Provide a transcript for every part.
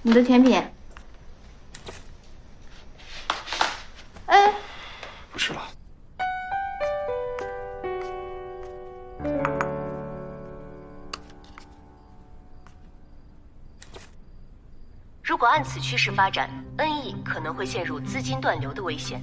你的甜品。哎，不吃了。如果按此趋势发展，恩义可能会陷入资金断流的危险。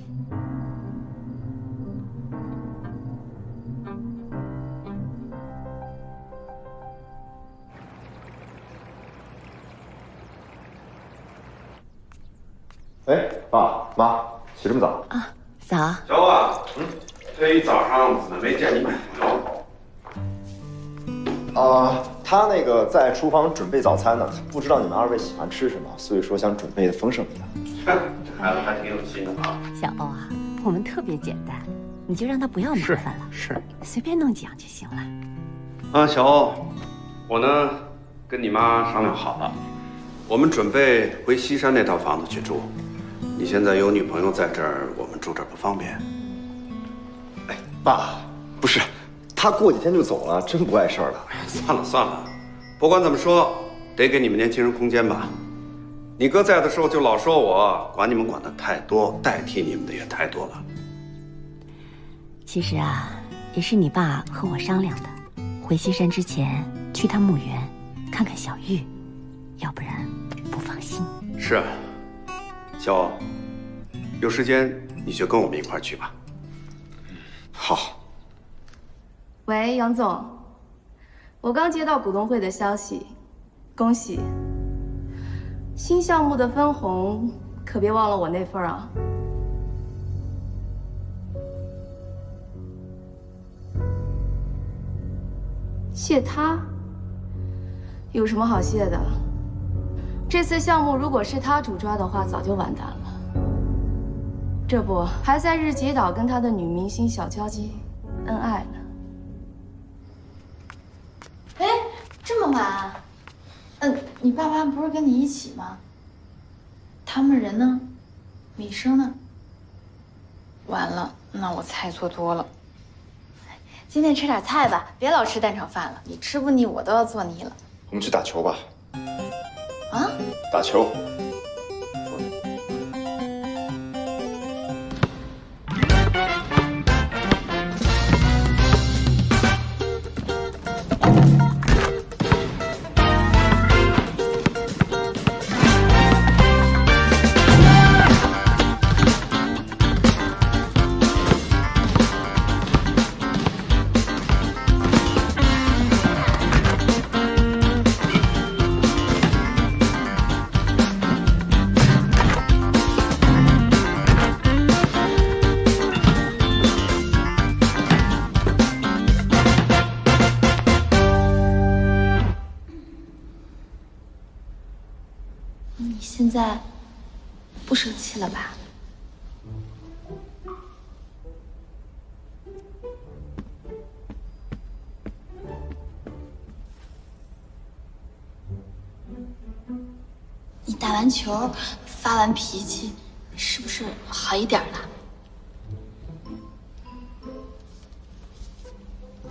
哎，爸妈，起这么早啊？早。小欧，这一早上怎么没见你买油？他那个在厨房准备早餐呢，不知道你们二位喜欢吃什么，所以说想准备的丰盛一点。这孩子还挺有心的啊。小欧啊，我们特别简单，你就让他不要麻烦了，是随便弄几样就行了。啊，小欧，我呢跟你妈商量好了，我们准备回西山那套房子去住。你现在有女朋友在这儿，我们住这儿不方便。哎，爸，不是，他过几天就走了，真不碍事儿了。哎呀，算了算了，不管怎么说，得给你们年轻人空间吧。你哥在的时候就老说我管你们管的太多，代替你们的也太多了。其实啊，也是你爸和我商量的，回西山之前去趟墓园，看看小玉，要不然不放心。是啊，小欧，有时间你就跟我们一块儿去吧。好。喂，杨总，我刚接到股东会的消息，恭喜！新项目的分红可别忘了我那份啊。谢他？有什么好谢的？这次项目如果是他主抓的话，早就完蛋了。这不还在日吉岛跟他的女明星小娇姬恩爱呢。哎，这么晚啊？你爸妈不是跟你一起吗？他们人呢？米生呢？完了，那我猜错多了。今天吃点菜吧，别老吃蛋炒饭了。你吃不腻，我都要做腻了。我们去打球吧。啊？打球。你现在不生气了吧？你打完球发完脾气，是不是好一点了？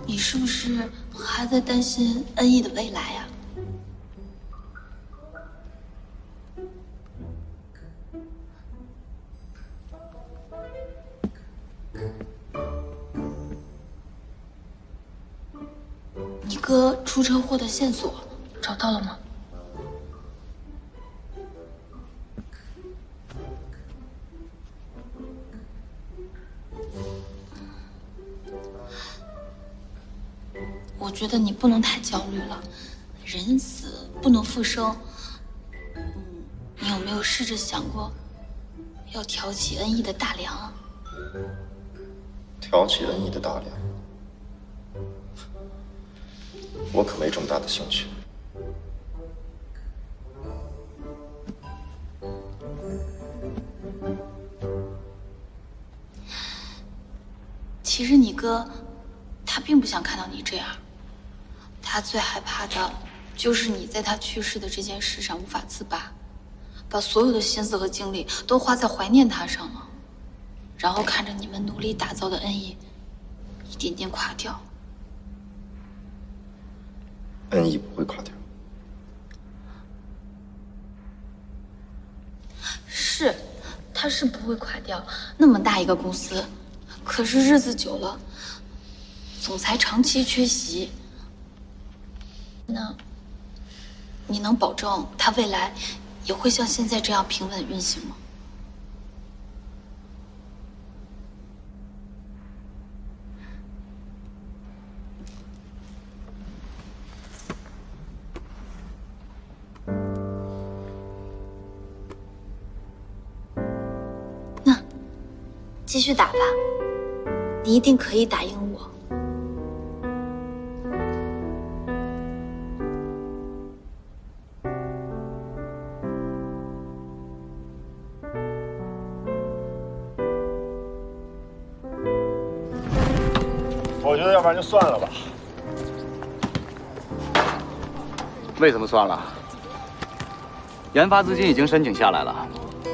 你是不是还在担心恩义的未来呀？你哥出车祸的线索找到了吗？我觉得你不能太焦虑了，人死不能复生。你有没有试着想过，要挑起恩义的大梁啊？挑起恩义的大梁，我可没这么大的兴趣。其实你哥，他并不想看到你这样。他最害怕的，就是你在他去世的这件事上无法自拔，把所有的心思和精力都花在怀念他上了，然后看着你们努力打造的恩义，一点点垮掉。恩义不会垮掉。是，他是不会垮掉，那么大一个公司，可是日子久了，总裁长期缺席，那你能保证他未来也会像现在这样平稳运行吗？继续打吧，你一定可以打赢我。我觉得要不然就算了吧。为什么算了？研发资金已经申请下来了，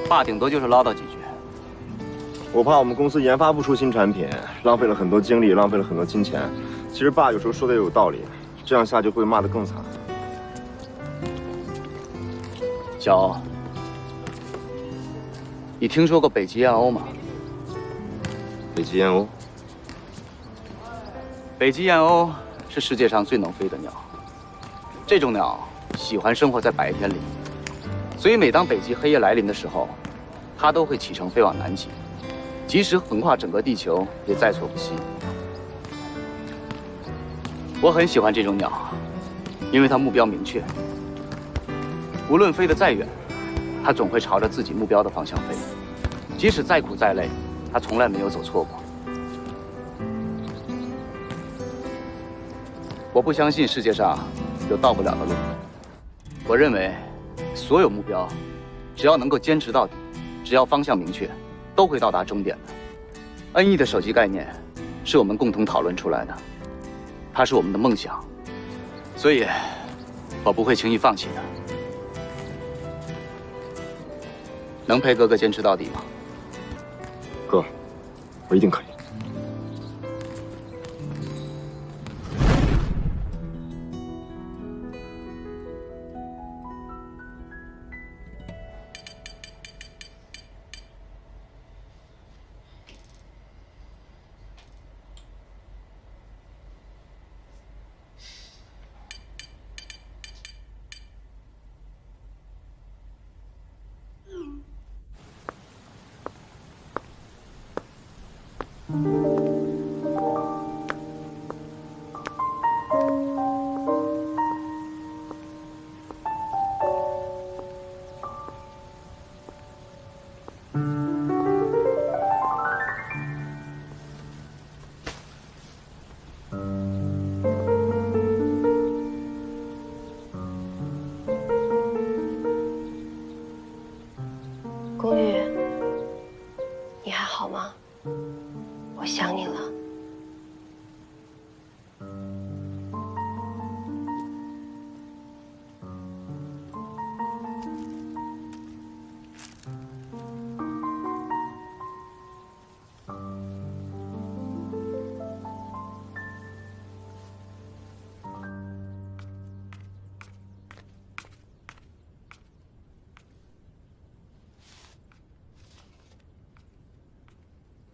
爸顶多就是唠叨几句。我怕我们公司研发不出新产品，浪费了很多精力，浪费了很多金钱。其实爸有时候说的也有道理，这样下去会骂得更惨。小欧，你听说过北极燕鸥吗？北极燕鸥。北极燕鸥是世界上最能飞的鸟。这种鸟喜欢生活在白天里，所以每当北极黑夜来临的时候，它都会启程飞往南极。即使横跨整个地球，也在所不惜。我很喜欢这种鸟，因为它目标明确。无论飞得再远，它总会朝着自己目标的方向飞。即使再苦再累，它从来没有走错过。我不相信世界上有到不了的路。我认为，所有目标，只要能够坚持到底，只要方向明确，都会到达终点的。NE 的手机概念是我们共同讨论出来的，它是我们的梦想，所以我不会轻易放弃的。能陪哥哥坚持到底吗？哥，我一定可以。龚玉，你还好吗？我想你了。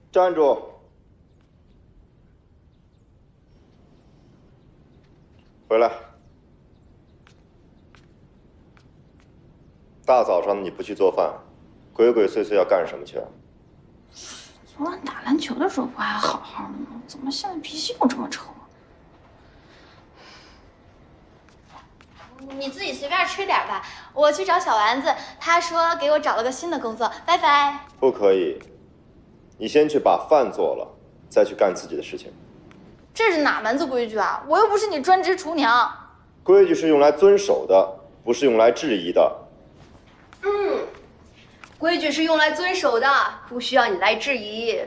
站住！回来！大早上的你不去做饭，鬼鬼祟祟要干什么去啊？昨晚打篮球的时候不还好好的吗？怎么现在脾气又这么臭啊？你自己随便吃点吧，我去找小丸子，他说给我找了个新的工作，拜拜。不可以，你先去把饭做了，再去干自己的事情。这是哪门子规矩啊？我又不是你专职厨娘。规矩是用来遵守的，不是用来质疑的。规矩是用来遵守的，不需要你来质疑。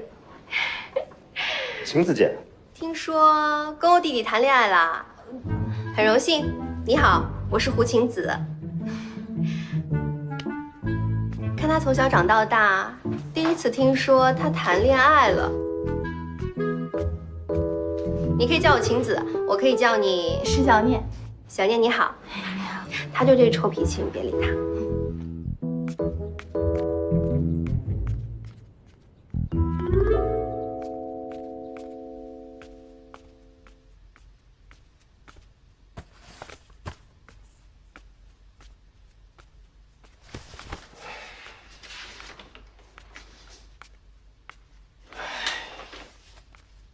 晴子姐，听说跟我弟弟谈恋爱啦，很荣幸。你好，我是胡晴子。看他从小长到大，第一次听说他谈恋爱了。你可以叫我晴子，我可以叫你石小念。小念你好。他就这臭脾气，你别理他。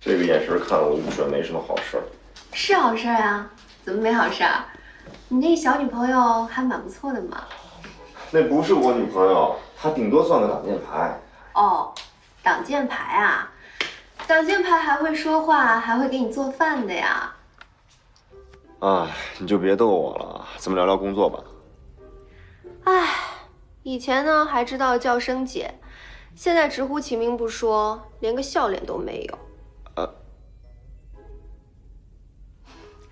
这个眼神看我就准没什么好事儿。是好事儿啊，怎么没好事儿？你那小女朋友还蛮不错的嘛。那不是我女朋友，她顶多算个挡箭牌。哦，挡箭牌啊，挡箭牌还会说话，还会给你做饭的呀。哎，你就别逗我了，咱们聊聊工作吧。唉，以前呢还知道叫声姐，现在直呼其名不说，连个笑脸都没有。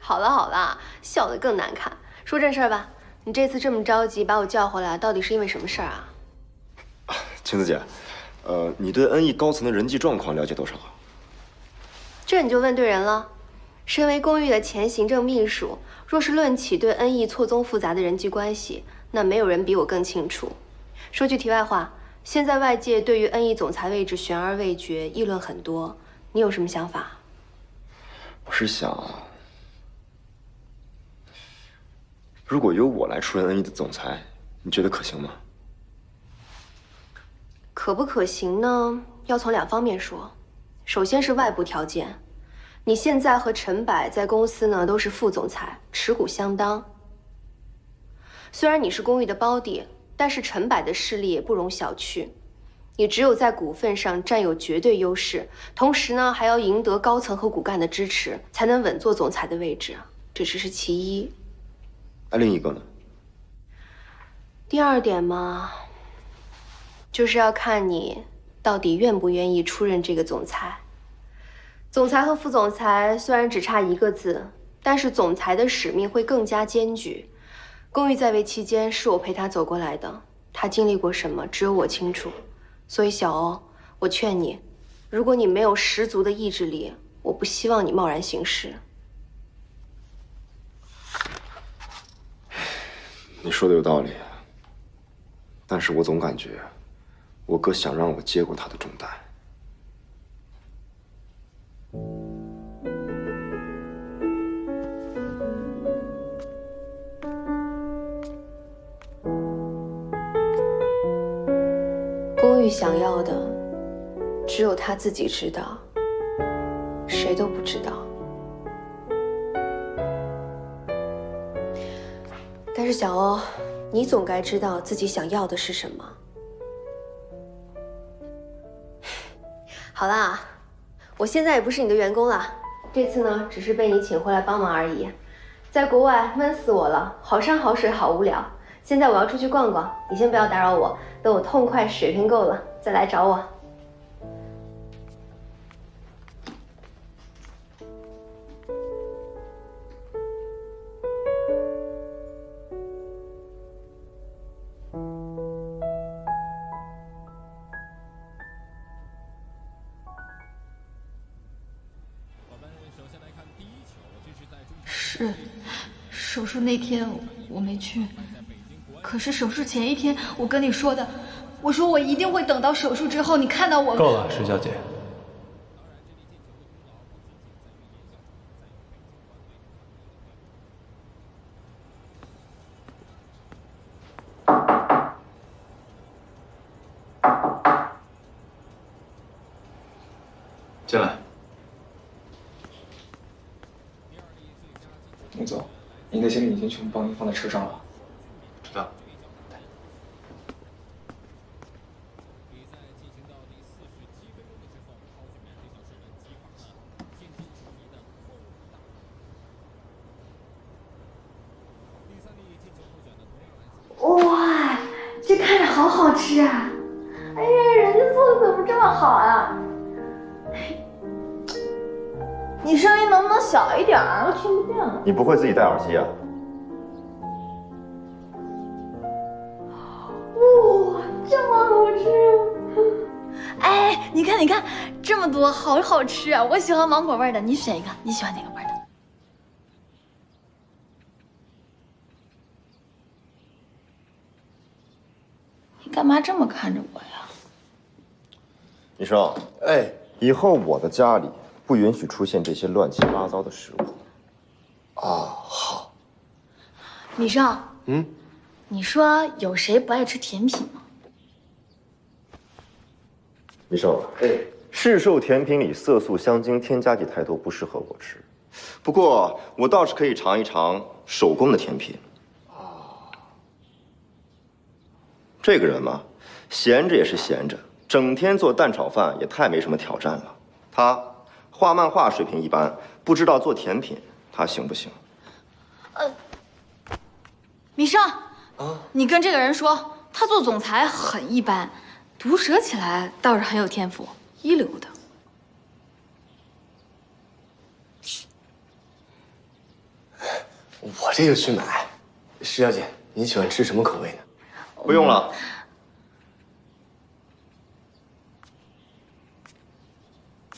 好了好了，笑得更难看。说正事儿吧，你这次这么着急把我叫回来，到底是因为什么事儿啊？晴子姐，你对恩义高层的人际状况了解多少？这你就问对人了。身为公寓的前行政秘书，若是论起对恩义错综复杂的人际关系，那没有人比我更清楚。说句题外话，现在外界对于恩义总裁位置悬而未决，议论很多，你有什么想法？我是想，如果由我来出任恩义的总裁，你觉得可行吗？可不可行呢？要从两方面说。首先是外部条件，你现在和陈柏在公司呢都是副总裁，持股相当。虽然你是公寓的胞弟，但是陈柏的势力也不容小觑。你只有在股份上占有绝对优势，同时呢还要赢得高层和骨干的支持，才能稳坐总裁的位置。这只是其一。那另一个呢？第二点嘛，就是要看你到底愿不愿意出任这个总裁。总裁和副总裁虽然只差一个字，但是总裁的使命会更加艰巨。公寓在位期间是我陪他走过来的，他经历过什么只有我清楚。所以小欧，我劝你，如果你没有十足的意志力，我不希望你贸然行事。你说的有道理，但是我总感觉我哥想让我接过他的重担。公寓想要的，只有他自己知道，谁都不知道。但是小欧，你总该知道自己想要的是什么。好啦，我现在也不是你的员工了，这次呢，只是被你请回来帮忙而已。在国外闷死我了，好山好水好无聊。现在我要出去逛逛，你先不要打扰我，等我痛快水平够了再来找我。是，手术那天我没去，可是手术前一天我跟你说的，我说我一定会等到手术之后你看到我。够了，石小姐。进来。穆总，您的行李已经全部帮您放在车上了。知道。哇，这看着好好吃啊！哎呀，人家做的怎么这么好啊？你声音能不能小一点啊？都听不见了。你不会自己戴耳机啊？哇，这么好吃！哎，你看，你看，这么多，好好吃啊！我喜欢芒果味的，你选一个，你喜欢哪个味的？你干嘛这么看着我呀？医生，哎，以后我的家里不允许出现这些乱七八糟的食物。哦，好。米生，嗯，你说有谁不爱吃甜品吗？医生，哎，市售甜品里色素、香精添加剂太多，不适合我吃。不过我倒是可以尝一尝手工的甜品。这个人嘛，闲着也是闲着，整天做蛋炒饭也太没什么挑战了。他画漫画水平一般，不知道做甜品，他行不行？米生，你跟这个人说，他做总裁很一般，毒舌起来倒是很有天赋，一流的。我这就去买。石小姐，你喜欢吃什么口味呢？不用了。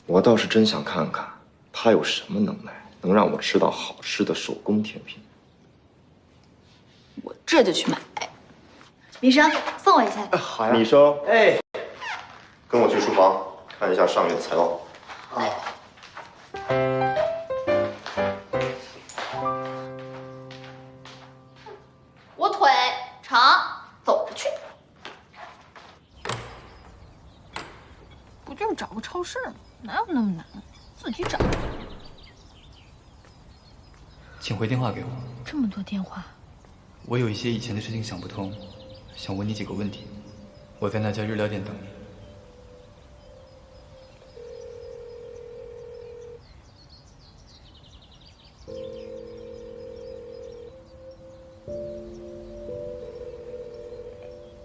我倒是真想看看他有什么能耐，能让我吃到好吃的手工甜品。我这就去买。米生，送我一下。好呀。米生，哎，跟我去厨房看一下上月的财报。我腿长，走不去。不就是找个超市吗？哪有那么难？自己找。请回电话给我。这么多电话，我有一些以前的事情想不通，想问你几个问题。我在那家日料店等你。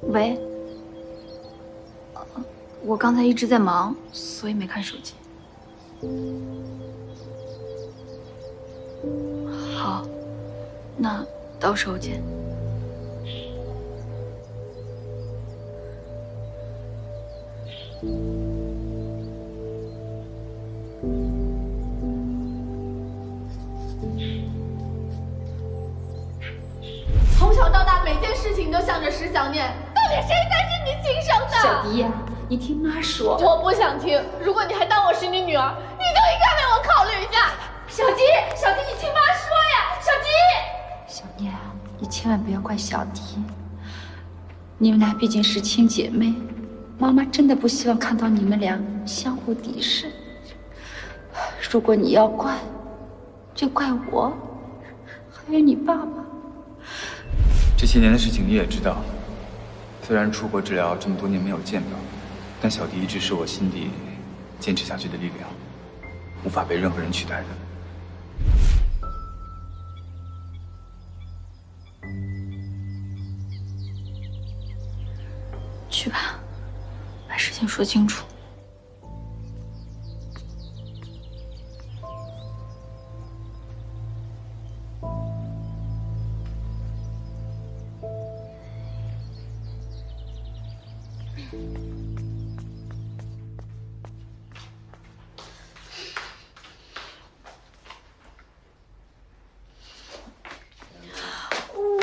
喂，我刚才一直在忙，所以没看手机。好，那到时候见。从小到大每件事情都向着石想念，到底谁才是你亲生的？小迪，你听妈说。我不想听。如果你还当我是你女儿，你就应该为我考虑一下。小迪，小迪，你听妈说呀！小迪，小念，你千万不要怪小迪。你们俩毕竟是亲姐妹，妈妈真的不希望看到你们俩相互敌视。如果你要怪，就怪我，还有你爸爸。这些年的事情你也知道，虽然出国治疗这么多年没有见到，但小迪一直是我心底坚持下去的力量，无法被任何人取代的。去吧，把事情说清楚。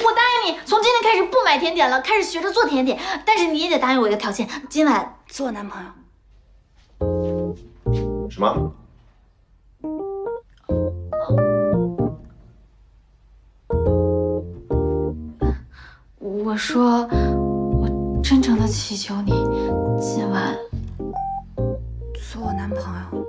我答应你，从今天开始不买甜点了，开始学着做甜点。但是你也得答应我一个条件，今晚做我男朋友。什么？我说，我真诚的祈求你，今晚做我男朋友。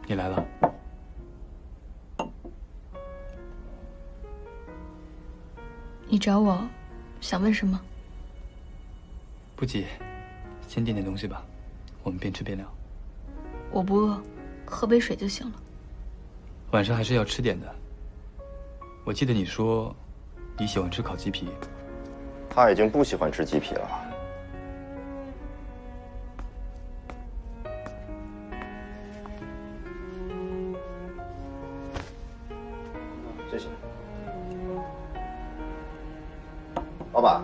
你来了。你找我，想问什么？不急，先点点东西吧，我们边吃边聊。我不饿，喝杯水就行了。晚上还是要吃点的。我记得你说你喜欢吃烤鸡皮。他已经不喜欢吃鸡皮了。老板，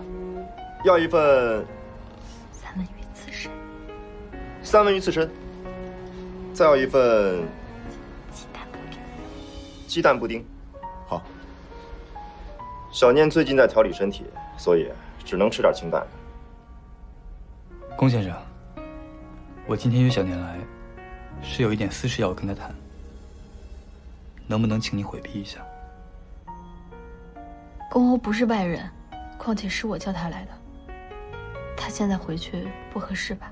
要一份三文鱼刺身，三文鱼刺身，再要一份鸡蛋布丁。鸡蛋布丁。好。小念最近在调理身体，所以只能吃点清淡的。龚先生，我今天约小念来，是有一点私事要跟他谈，能不能请你回避一下？龚欧不是外人，况且是我叫他来的，他现在回去不合适吧？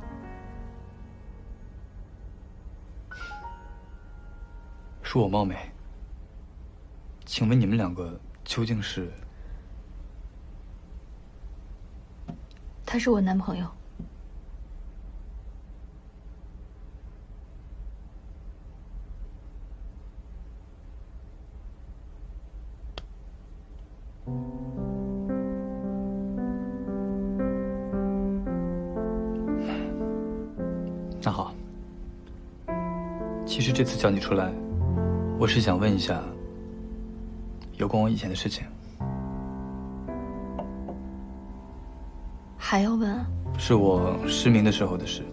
恕我冒昧，请问你们两个究竟是？他是我男朋友。那好，其实这次叫你出来，我是想问一下有关我以前的事情。还要问啊？是我失明的时候的事，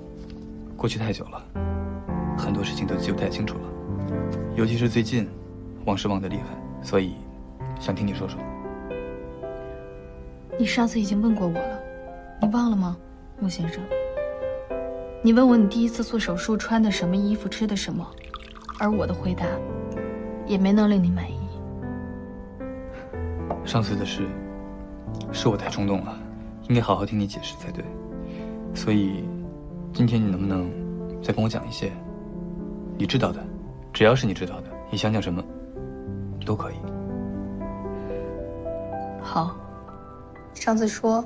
过去太久了，很多事情都记不太清楚了，尤其是最近，忘事忘得厉害，所以想听你说说。你上次已经问过我了，你忘了吗，陆先生？你问我你第一次做手术穿的什么衣服，吃的什么，而我的回答也没能令你满意。上次的事是我太冲动了，应该好好听你解释才对。所以今天你能不能再跟我讲一些你知道的，只要是你知道的，你想讲什么都可以。好，上次说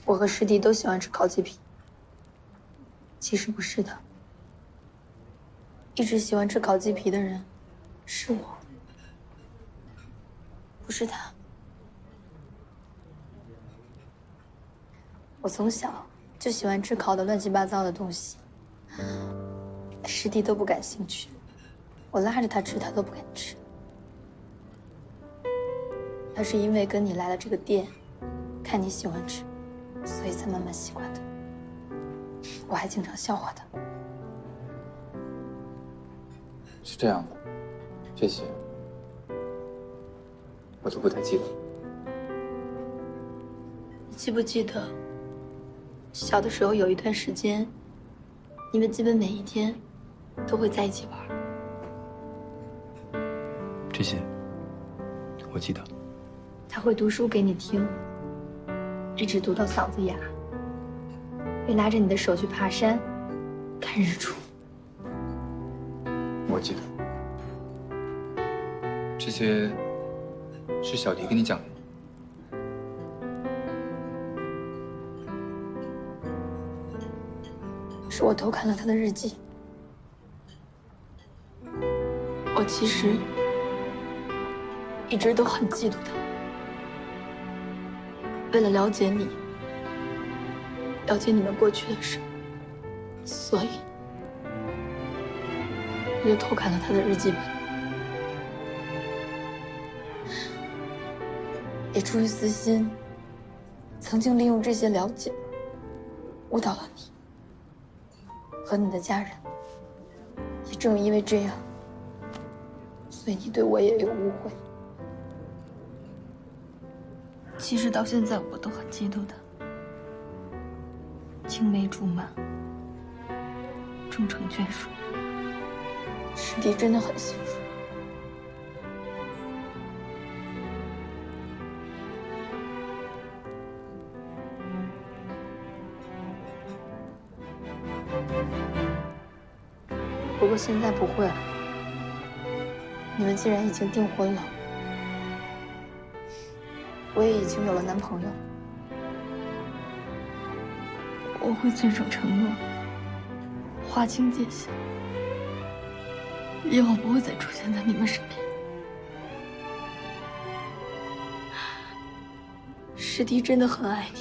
我和师弟都喜欢吃烤鸡皮，其实不是的，一直喜欢吃烤鸡皮的人是我，不是他。我从小就喜欢吃烤的乱七八糟的东西，师弟都不感兴趣，我拉着他吃，他都不肯吃。他是因为跟你来了这个店，看你喜欢吃，所以才慢慢习惯的。我还经常笑话他。是这样的，这些我都不太记得。你记不记得，小的时候有一段时间，你们基本每一天都会在一起玩。这些我记得。他会读书给你听，一直读到嗓子哑，会拉着你的手去爬山，看日出。我记得。这些是小迪跟你讲的吗？是我偷看了他的日记。我其实一直都很嫉妒他。为了了解你，了解你们过去的事，所以我就偷看了他的日记本，也出于私心，曾经利用这些了解，误导了你和你的家人。也正因为这样，所以你对我也有误会。其实到现在我都很嫉妒他，青梅竹马，终成眷属。师弟真的很幸福。不过现在不会了，你们既然已经订婚了，我也已经有了男朋友，我会遵守承诺，划清界限，以后不会再出现在你们身边。师弟真的很爱你，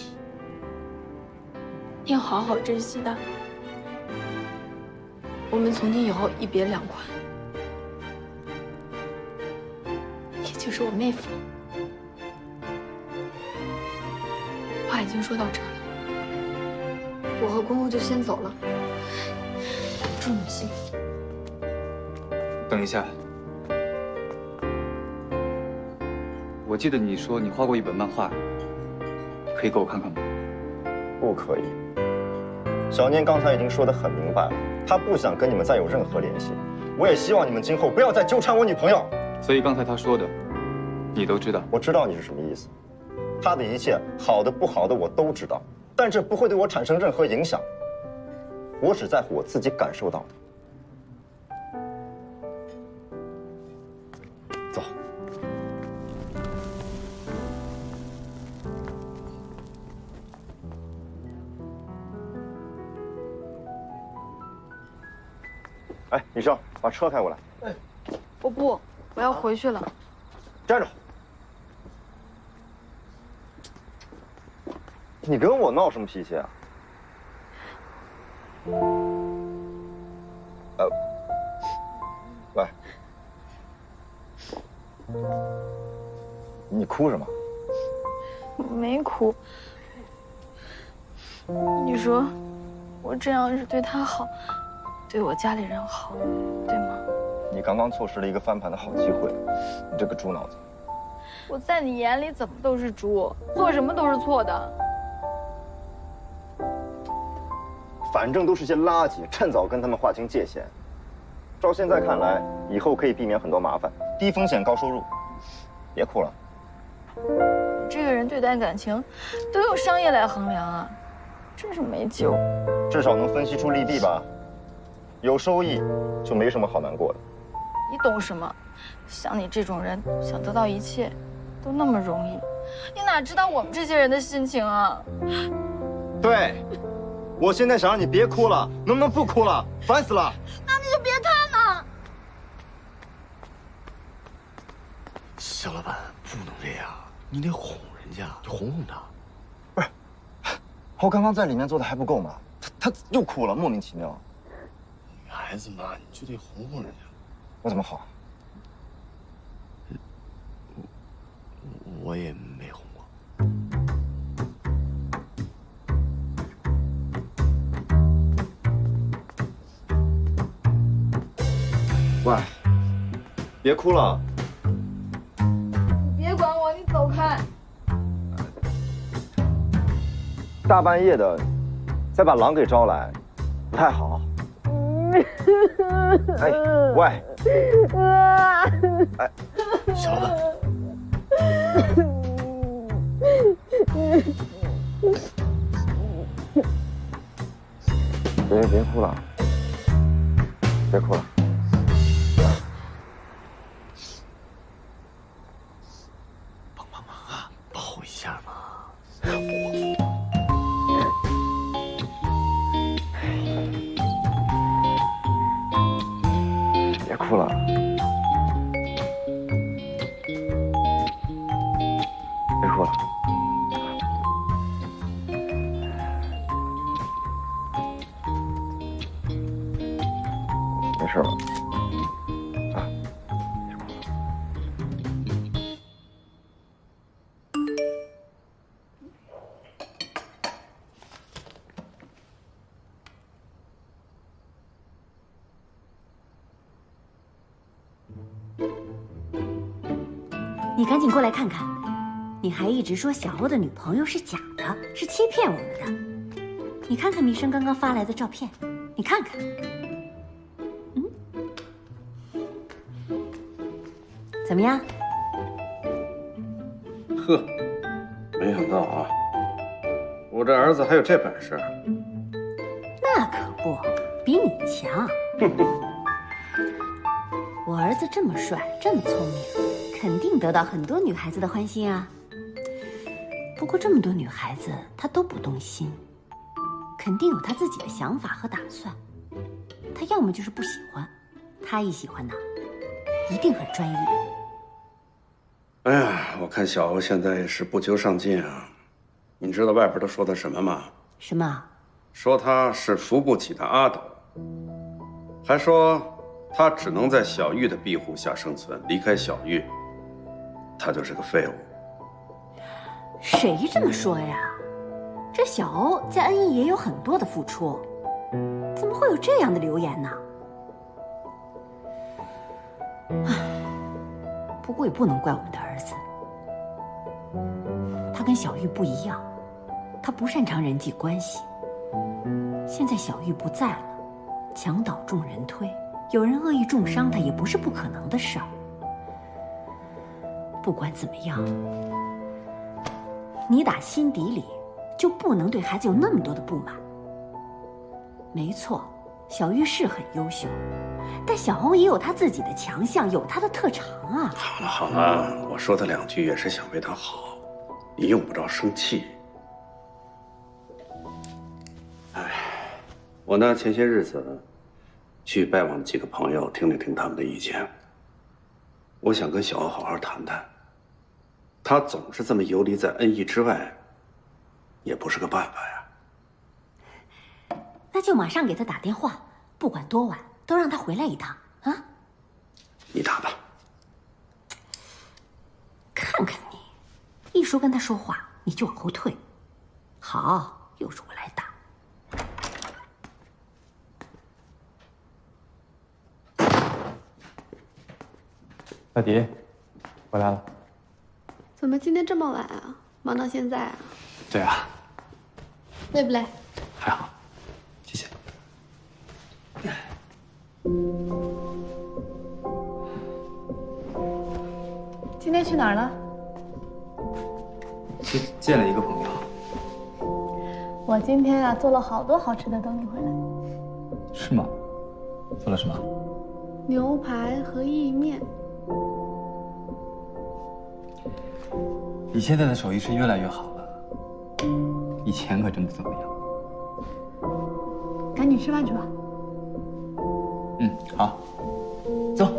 你要好好珍惜他。我们从今以后一别两宽，也就是我妹夫。话已经说到这儿了，我和公公就先走了。祝你幸福。等一下，我记得你说你画过一本漫画，可以给我看看吗？不可以。小念刚才已经说得很明白了，他不想跟你们再有任何联系。我也希望你们今后不要再纠缠我女朋友。所以刚才他说的，你都知道？我知道你是什么意思。他的一切好的不好的我都知道，但这不会对我产生任何影响。我只在乎我自己感受到的。走。哎，女生，把车开过来。我不，我要回去了。站着！你跟我闹什么脾气啊？喂，你哭什么？没哭。你说我这样是对他好，对我家里人好，对吗？你刚刚错失了一个翻盘的好机会，你这个猪脑子！我在你眼里怎么都是猪，做什么都是错的。反正都是些垃圾，趁早跟他们划清界限。照现在看来，以后可以避免很多麻烦，低风险高收入。别哭了。你这个人对待感情，都用商业来衡量啊，真是没救。至少能分析出利弊吧。有收益，就没什么好难过的。你懂什么？像你这种人，想得到一切，都那么容易，你哪知道我们这些人的心情啊？对，我现在想让你别哭了，能不能不哭了？烦死了！那你就别看了。小老板不能这样，你得哄人家，你哄哄他。不是，我刚刚在里面做的还不够吗？他又哭了，莫名其妙。女孩子嘛，你就得哄哄人家。我怎么哄？我也没哄过。喂，别哭了。你别管我，你走开。大半夜的，再把狼给招来，不太好。哎，喂，哎，小老板。别哭了，别哭了。帮帮忙啊，抱一下嘛。别哭了，别哭了。没事吧？啊，别哭了。你赶紧过来看看，你还一直说小欧的女朋友是假的，是欺骗我们的。你看看米生刚刚发来的照片，你看看，怎么样？呵，没想到啊，我这儿子还有这本事。那可不，比你强。我儿子这么帅，这么聪明，肯定得到很多女孩子的欢心啊。不过这么多女孩子，他都不动心，肯定有他自己的想法和打算。他要么就是不喜欢，他一喜欢呢，一定很专一。哎呀，我看小欧现在也是不求上进啊。你知道外边都说他什么吗？什么？说他是扶不起的阿斗，还说他只能在小玉的庇护下生存，离开小玉，他就是个废物。谁这么说呀？这小欧在恩义也有很多的付出，怎么会有这样的流言呢？不过也不能怪我们的儿子，他跟小玉不一样，他不擅长人际关系。现在小玉不在了，墙倒众人推，有人恶意重伤他也不是不可能的事儿。不管怎么样，你打心底里就不能对孩子有那么多的不满。没错，小玉是很优秀，但小欧也有他自己的强项，有他的特长啊。好了好了，我说的2句也是想为他好，你用不着生气。哎，我呢前些日子去拜访几个朋友，听了听他们的意见。我想跟小欧好好谈谈，他总是这么游离在恩义之外，也不是个办法呀。那就马上给他打电话，不管多晚都让他回来一趟啊！你打吧。看看你，一说跟他说话你就往后退。好，又是我来打。小迪，回来了。怎么今天这么晚啊？忙到现在啊？对啊，累不累？还好，谢谢。今天去哪儿了？去见了一个朋友。我今天啊做了好多好吃的，等你回来。是吗？做了什么？牛排和意面。你现在的手艺是越来越好了，以前可真不怎么样。赶紧吃饭去吧。嗯，好，走。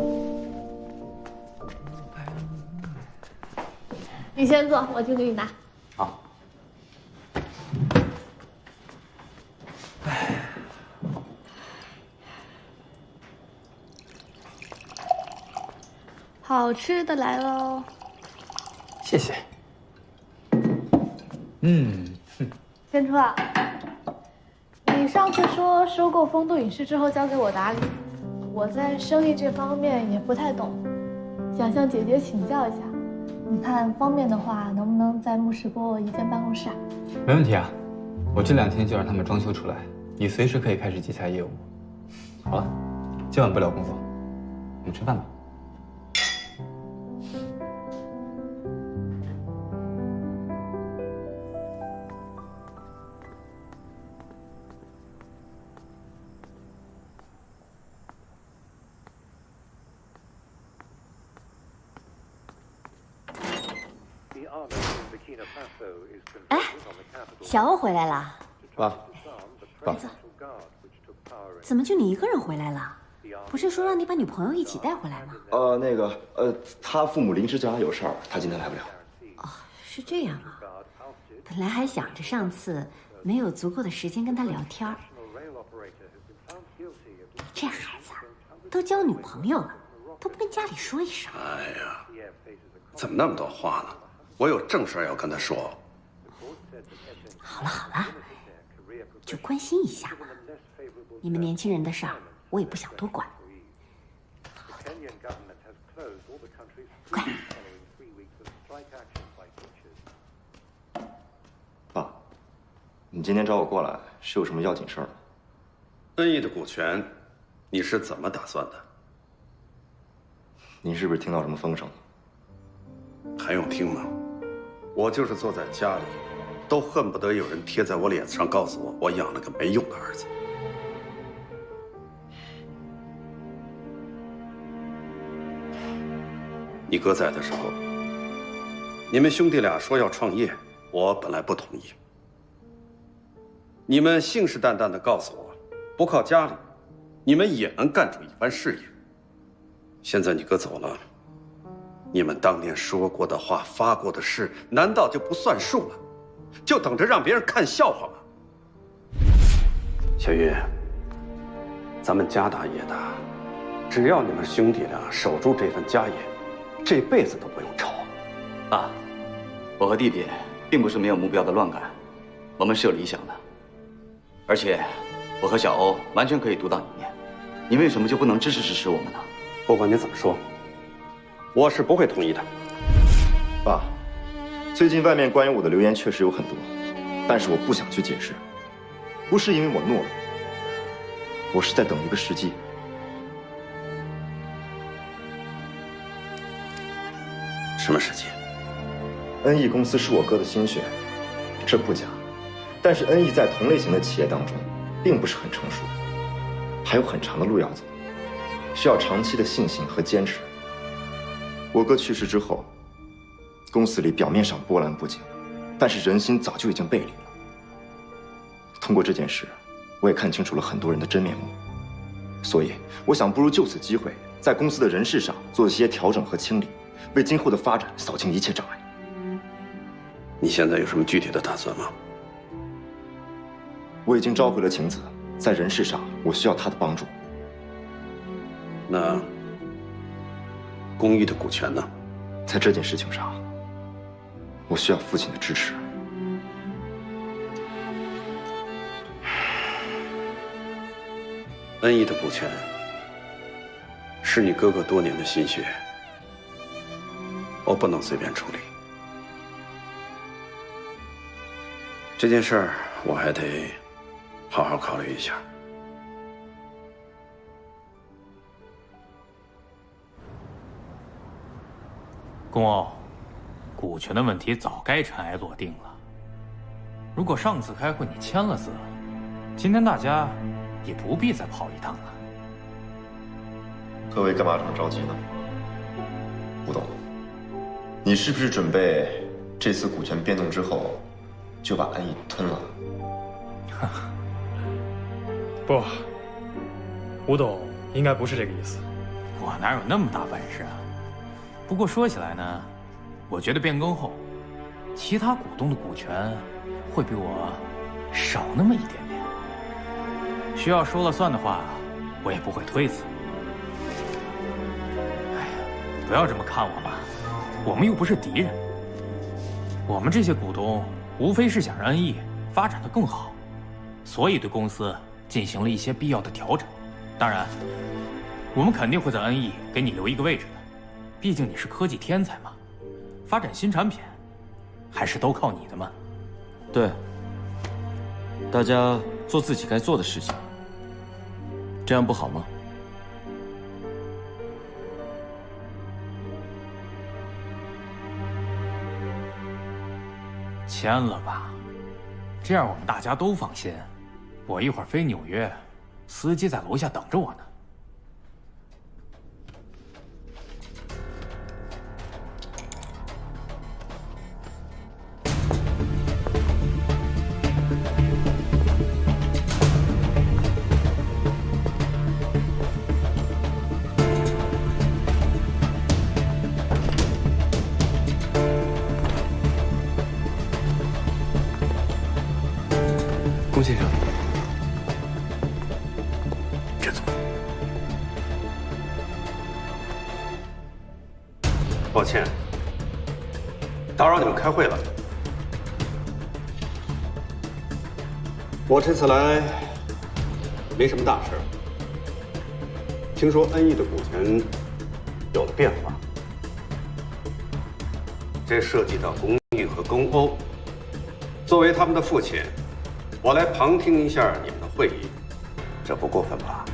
你先坐，我去给你拿。好。好吃的来喽。谢谢。千初啊，你上次说收购风度影视之后交给我打理，我在生意这方面也不太懂，想向姐姐请教一下。你看方便的话，能不能在木石给我一间办公室啊？没问题啊，我这2天就让他们装修出来，你随时可以开始接洽业务。好了，今晚不聊工作，我们吃饭吧。哎，小欧回来了。爸，爸，怎么就你一个人回来了？不是说让你把女朋友一起带回来吗？他父母临时家有事儿，他今天来不了。哦，是这样啊。本来还想着上次没有足够的时间跟他聊天儿。你这孩子啊，都交女朋友了，都不跟家里说一声。哎呀，怎么那么多话呢？我有正事要跟他说。好了好了，就关心一下嘛。你们年轻人的事儿，我也不想多管。乖。爸，你今天找我过来是有什么要紧事儿吗？恩义的股权，你是怎么打算的？您是不是听到什么风声？还用听吗？我就是坐在家里，都恨不得有人贴在我脸上，告诉我养了个没用的儿子。你哥在的时候，你们兄弟俩说要创业，我本来不同意。你们信誓旦旦地告诉我，不靠家里，你们也能干出一番事业。现在你哥走了，你们当年说过的话、发过的誓，难道就不算数了？就等着让别人看笑话吗？小玉，咱们家大业大，只要你们兄弟俩守住这份家业，这辈子都不用愁。爸，我和弟弟并不是没有目标的乱干，我们是有理想的，而且我和小欧完全可以独当一面，你为什么就不能支持我们呢？不管你怎么说，我是不会同意的。爸，最近外面关于我的流言确实有很多，但是我不想去解释，不是因为我懦弱，我是在等一个时机。什么时机？恩义公司是我哥的心血，这不假。但是恩义在同类型的企业当中，并不是很成熟，还有很长的路要走，需要长期的信心和坚持。我哥去世之后，公司里表面上波澜不惊，但是人心早就已经背离了。通过这件事，我也看清楚了很多人的真面目，所以我想不如就此机会，在公司的人事上做一些调整和清理，为今后的发展扫清一切障碍。你现在有什么具体的打算吗？我已经召回了晴子，在人事上我需要她的帮助。那公益的股权呢？在这件事情上，我需要父亲的支持。恩义的股权是你哥哥多年的心血，我不能随便处理。这件事儿我还得好好考虑一下。公欧，股权的问题早该尘埃落定了。如果上次开会你签了字，今天大家也不必再跑一趟了。各位干嘛这么着急呢？吴董，你是不是准备这次股权变动之后就把恩义吞了？不，吴董应该不是这个意思。我哪有那么大本事啊？不过说起来呢，我觉得变更后，其他股东的股权会比我少那么一点点。需要说了算的话，我也不会推辞。哎呀，不要这么看我嘛，我们又不是敌人。我们这些股东无非是想让恩义发展得更好，所以对公司进行了一些必要的调整。当然，我们肯定会在恩义给你留一个位置的，毕竟你是科技天才嘛，发展新产品还是都靠你的嘛。对，大家做自己该做的事情，这样不好吗？签了吧，这样我们大家都放心。我一会儿飞纽约，司机在楼下等着我呢。龚先生，这怎么？抱歉，打扰你们开会了。我这次来没什么大事，听说恩义的股权有了变化，这涉及到龚玉和龚欧，作为他们的父亲。我来旁听一下你们的会议，这不过分吧？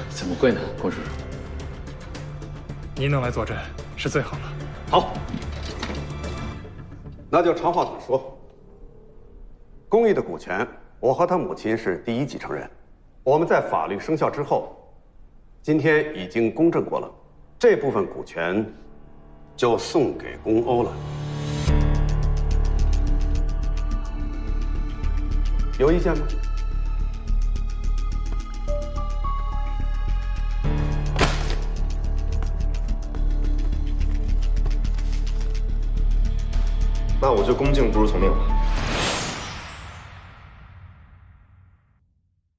怎么会呢，龚叔叔？您能来坐镇是最好了。好，那就长话短说。公益的股权，我和他母亲是第一继承人。我们在法律生效之后，今天已经公证过了，这部分股权就送给龚欧了。有意见吗？那我就恭敬不如从命了。